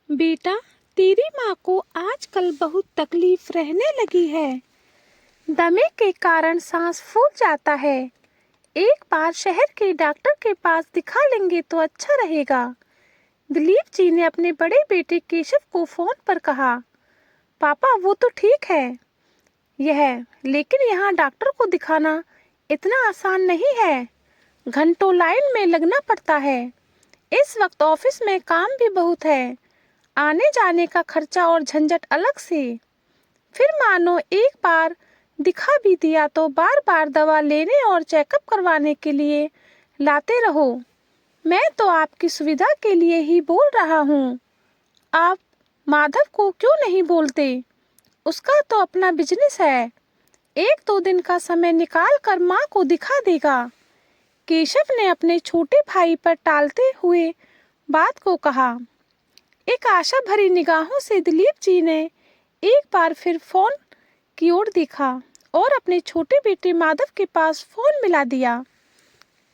बेटा, तेरी माँ को आजकल बहुत तकलीफ रहने लगी है। दमे के कारण सांस फूल जाता है। एक बार शहर के डॉक्टर के पास दिखा लेंगे तो अच्छा रहेगा। दिलीप जी ने अपने बड़े बेटे केशव को फोन पर कहा। पापा, वो तो ठीक है लेकिन यहाँ डॉक्टर को दिखाना इतना आसान नहीं है। घंटों लाइन में लगना पड़ता है। इस वक्त ऑफिस में काम भी बहुत है। आने जाने का खर्चा और झंझट अलग से। फिर मानो एक बार दिखा भी दिया तो बार बार दवा लेने और चेकअप करवाने के लिए लाते रहो। मैं तो आपकी सुविधा के लिए ही बोल रहा हूँ। आप माधव को क्यों नहीं बोलते? उसका तो अपना बिजनेस है। एक दो दिन का समय निकाल कर माँ को दिखा देगा। केशव ने अपने छोटे भाई पर टालते हुए बात को कहा। एक आशा भरी निगाहों से दिलीप जी ने एक बार फिर फोन की ओर देखा और अपने छोटे बेटे माधव के पास फोन मिला दिया।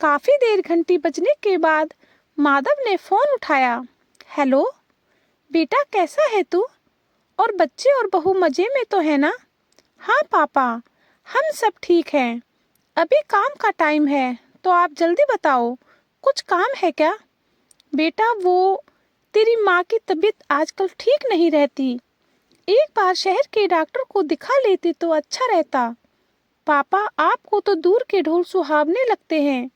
काफी देर घंटी बजने के बाद माधव ने फोन उठाया। हेलो बेटा, कैसा है तू? और बच्चे और बहू मजे में तो है ना? हाँ पापा, हम सब ठीक हैं। अभी काम का टाइम है तो आप जल्दी बताओ, कुछ काम है क्या? बेटा, वो तेरी माँ की तबीयत आजकल ठीक नहीं रहती। एक बार शहर के डॉक्टर को दिखा लेते तो अच्छा रहता। पापा, आपको तो दूर के ढोल सुहावने लगते हैं।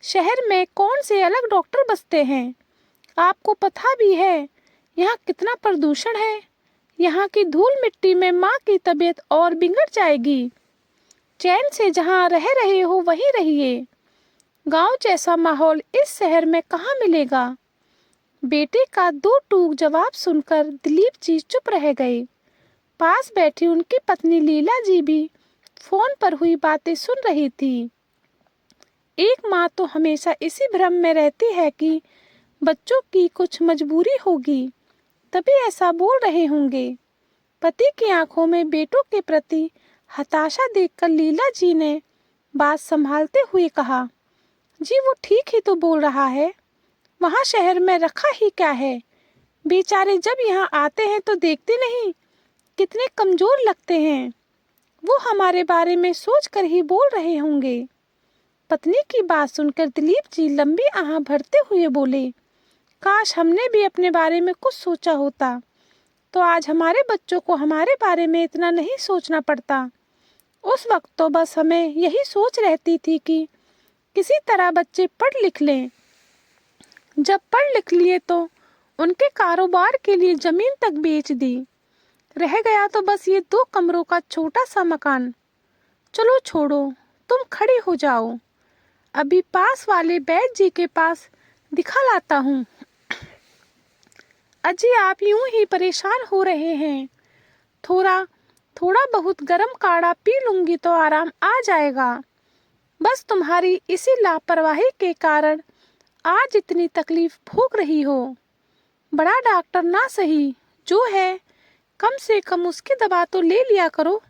शहर में कौन से अलग डॉक्टर बसते हैं? आपको पता भी है यहाँ कितना प्रदूषण है। यहाँ की धूल मिट्टी में माँ की तबीयत और बिगड़ जाएगी। चैन से जहाँ रह रहे हो वहीं रहिए। गांव जैसा माहौल इस शहर में कहाँ मिलेगा? बेटे का दो टूक जवाब सुनकर दिलीप जी चुप रह गए। पास बैठी उनकी पत्नी लीला जी भी फोन पर हुई बातें सुन रही थी। एक माँ तो हमेशा इसी भ्रम में रहती है कि बच्चों की कुछ मजबूरी होगी तभी ऐसा बोल रहे होंगे। पति की आंखों में बेटों के प्रति हताशा देखकर लीला जी ने बात संभालते हुए कहा। जी, वो ठीक ही तो बोल रहा है। वहाँ शहर में रखा ही क्या है? बेचारे जब यहाँ आते हैं तो देखते नहीं कितने कमजोर लगते हैं। वो हमारे बारे में सोच कर ही बोल रहे होंगे। पत्नी की बात सुनकर दिलीप जी लंबी आह भरते हुए बोले। काश हमने भी अपने बारे में कुछ सोचा होता तो आज हमारे बच्चों को हमारे बारे में इतना नहीं सोचना पड़ता। उस वक्त तो बस हमें यही सोच रहती थी कि किसी तरह बच्चे पढ़ लिख लें। जब पढ़ लिख लिए तो उनके कारोबार के लिए जमीन तक बेच दी। रह गया तो बस ये 2 कमरों का छोटा सा मकान। चलो छोड़ो, तुम खड़ी हो जाओ। अभी पास वाले बैद जी के पास दिखा लाता हूँ। अजी, आप यूं ही परेशान हो रहे हैं। थोड़ा थोड़ा बहुत गर्म काढ़ा पी लूंगी तो आराम आ जाएगा। बस तुम्हारी इसी लापरवाही के कारण आज इतनी तकलीफ भोग रही हो। बड़ा डॉक्टर ना सही, जो है कम से कम उसकी दवा तो ले लिया करो।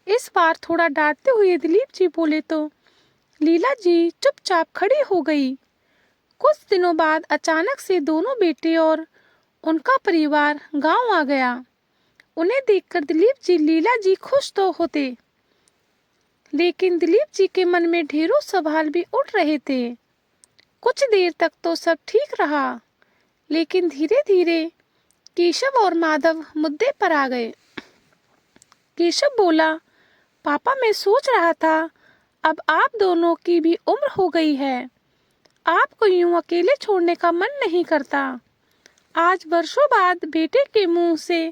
इस बार थोड़ा डांटते हुए दिलीप जी बोले तो लीला जी चुपचाप खड़ी हो गई। कुछ दिनों बाद अचानक से दोनों बेटे और उनका परिवार गांव आ गया। उन्हें देखकर दिलीप जी लीला जी खुश तो होते, लेकिन दिलीप जी के मन में ढेरों सवाल भी उठ रहे थे। कुछ देर तक तो सब ठीक रहा, लेकिन धीरे धीरे केशव और माधव मुद्दे पर आ गए। केशव बोला, पापा, मैं सोच रहा था अब आप दोनों की भी उम्र हो गई है। आपको यूं अकेले छोड़ने का मन नहीं करता। आज वर्षों बाद बेटे के मुंह से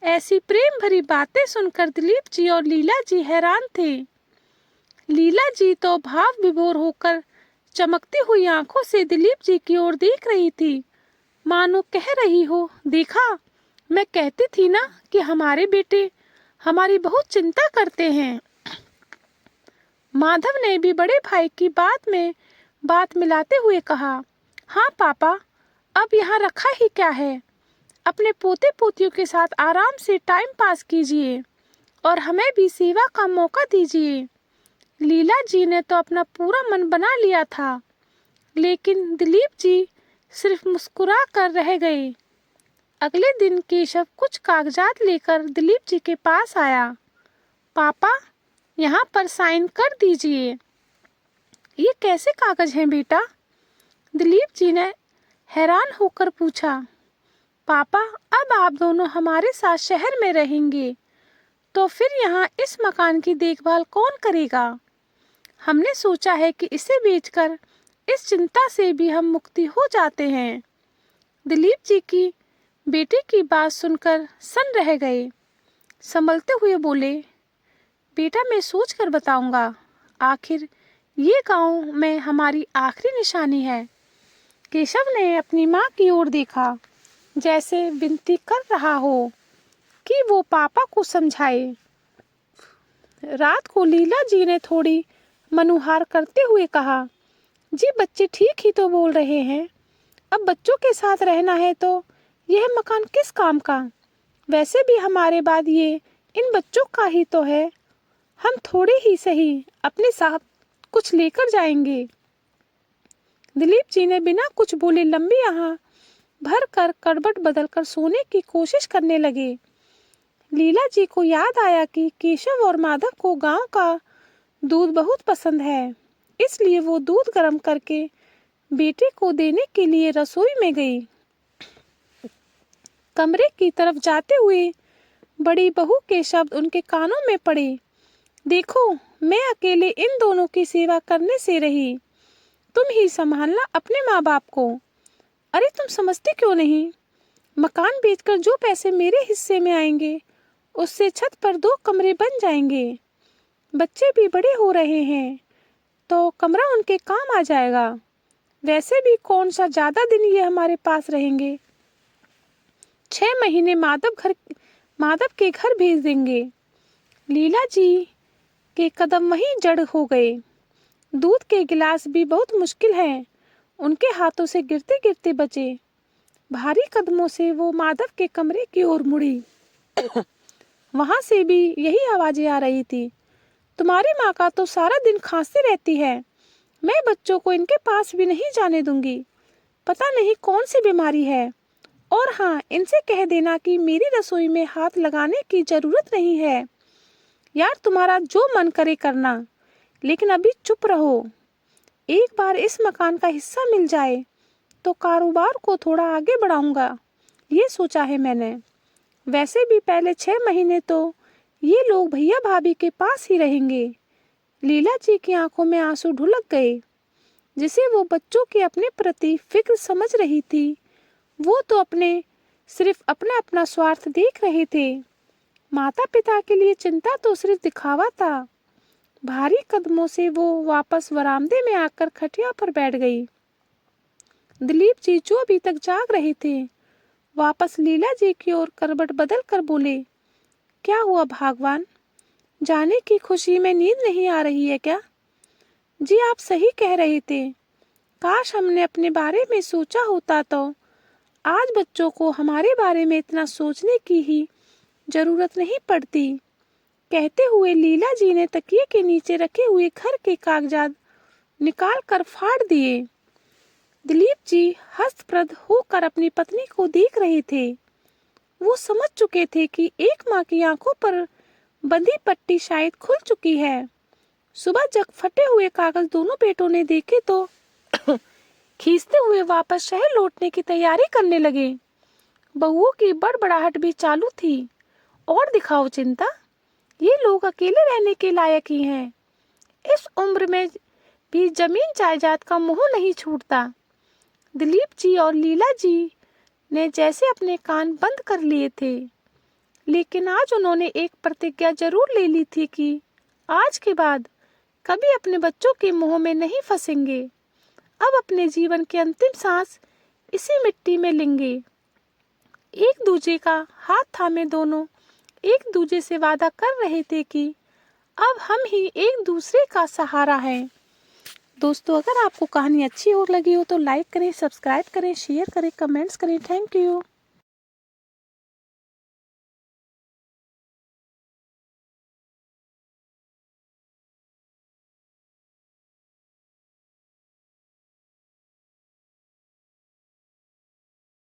ऐसी प्रेम भरी बातें सुनकर दिलीप जी और लीला जी हैरान थे। लीला जी तो भाव विभोर होकर चमकती हुई आंखों से दिलीप जी की ओर देख रही थी, मानो कह रही हो, देखा, मैं कहती थी ना कि हमारे बेटे हमारी बहुत चिंता करते हैं। माधव ने भी बड़े भाई की बात में बात मिलाते हुए कहा। हाँ पापा, अब यहाँ रखा ही क्या है? अपने पोते पोतियों के साथ आराम से टाइम पास कीजिए और हमें भी सेवा का मौका दीजिए। लीला जी ने तो अपना पूरा मन बना लिया था, लेकिन दिलीप जी सिर्फ मुस्कुरा कर रह गए। अगले दिन केशव कुछ कागजात लेकर दिलीप जी के पास आया। पापा, यहाँ पर साइन कर दीजिए। ये कैसे कागज हैं बेटा? दिलीप जी ने हैरान होकर पूछा। पापा, अब आप दोनों हमारे साथ शहर में रहेंगे, तो फिर यहाँ इस मकान की देखभाल कौन करेगा? हमने सोचा है कि इसे बेचकर इस चिंता से भी हम मुक्ति हो जाते हैं। दिलीप जी की बेटे की बात सुनकर सन रह गए। संभलते हुए बोले, बेटा मैं सोच कर बताऊंगा। आखिर ये गांव में हमारी आखिरी निशानी है। केशव ने अपनी माँ की ओर देखा, जैसे विनती कर रहा हो कि वो पापा को समझाए। रात को लीला जी ने थोड़ी मनुहार करते हुए कहा, जी बच्चे ठीक ही तो बोल रहे हैं। अब बच्चों के साथ रहना है तो यह मकान किस काम का? वैसे भी हमारे बाद ये इन बच्चों का ही तो है। हम थोड़े ही सही अपने साथ कुछ लेकर जाएंगे। दिलीप जी ने बिना कुछ बोले लंबी आह भर कर करवट बदलकर सोने की कोशिश करने लगे। लीला जी को याद आया कि केशव और माधव को गांव का दूध बहुत पसंद है, इसलिए वो दूध गर्म करके बेटे को देने के लिए रसोई में गई। कमरे की तरफ जाते हुए बड़ी बहू के शब्द उनके कानों में पड़े। देखो, मैं अकेले इन दोनों की सेवा करने से रही, तुम ही संभालना अपने माँ बाप को। अरे तुम समझते क्यों नहीं? मकान बेचकर जो पैसे मेरे हिस्से में आएंगे, उससे छत पर 2 कमरे बन जाएंगे। बच्चे भी बड़े हो रहे हैं, तो कमरा उनके काम आ जाएगा। वैसे भी कौन सा ज्यादा दिन ये हमारे पास रहेंगे। 6 महीने माधव के घर भेज देंगे। लीला जी के कदम वहीं जड़ हो गए। दूध के गिलास भी बहुत मुश्किल है उनके हाथों से गिरते गिरते बचे। भारी कदमों से वो माधव के कमरे की ओर मुड़ी। वहां से भी यही आवाजें आ रही थी। तुम्हारी माँ का तो सारा दिन खांसती रहती है। मैं बच्चों को इनके पास भी नहीं जाने दूंगी। पता नहीं कौन सी बीमारी है। और हाँ, इनसे कह देना कि मेरी रसोई में हाथ लगाने की जरूरत नहीं है। यार, तुम्हारा जो मन करे करना, लेकिन अभी चुप रहो। एक बार इस मकान का हिस्सा मिल जाए तो कारोबार को थोड़ा आगे बढ़ाऊंगा, ये सोचा है मैंने। वैसे भी पहले 6 महीने तो ये लोग भैया भाभी के पास ही रहेंगे। लीला जी की आंखों में आंसू ढुलक गए। जिसे वो बच्चों के अपने प्रति फिक्र समझ रही थी, वो तो सिर्फ अपना अपना स्वार्थ देख रहे थे। माता पिता के लिए चिंता तो सिर्फ दिखावा था। भारी कदमों से वो वापस वरामदे में आकर खटिया पर बैठ गई। दिलीप जी, जो अभी तक जाग रहे थे, वापस लीला जी की ओर करवट बदल कर बोले, क्या हुआ भगवान? जाने की खुशी में नींद नहीं आ रही है क्या? जी आप सही कह रहे थे। काश हमने अपने बारे में सोचा होता तो आज बच्चों को हमारे बारे में इतना सोचने की ही जरूरत नहीं पड़ती। कहते हुए लीला जी ने तकिए के नीचे रखे हुए घर के कागजात निकाल कर फाड़ दिए। दिलीप जी हस्तप्रद होकर अपनी पत्नी को देख रहे थे। वो समझ चुके थे कि एक माँ की आंखों पर बंधी पट्टी शायद खुल चुकी है। सुबह जब फटे हुए कागज दोनों बेटों ने देखे तो खींचते हुए वापस शहर लौटने की तैयारी करने लगे। बहुओं की बड़बड़ाहट भी चालू थी। और दिखाओ चिंता, ये लोग अकेले रहने के लायक ही हैं। इस उम्र में भी जमीन जायदाद का मोह नहीं छूटता। दिलीप जी और लीला जी ने जैसे अपने कान बंद कर लिए थे, लेकिन आज उन्होंने एक प्रतिज्ञा जरूर ले ली थी कि आज के बाद कभी अपने बच्चों के मोह में नहीं फंसेंगे। अब अपने जीवन के अंतिम सांस इसी मिट्टी में लेंगे। एक दूजे का हाथ थामे दोनों एक दूजे से वादा कर रहे थे कि अब हम ही एक दूसरे का सहारा हैं। दोस्तों, अगर आपको कहानी अच्छी और लगी हो तो लाइक करें, सब्सक्राइब करें, शेयर करें, कमेंट्स करें। Thank you.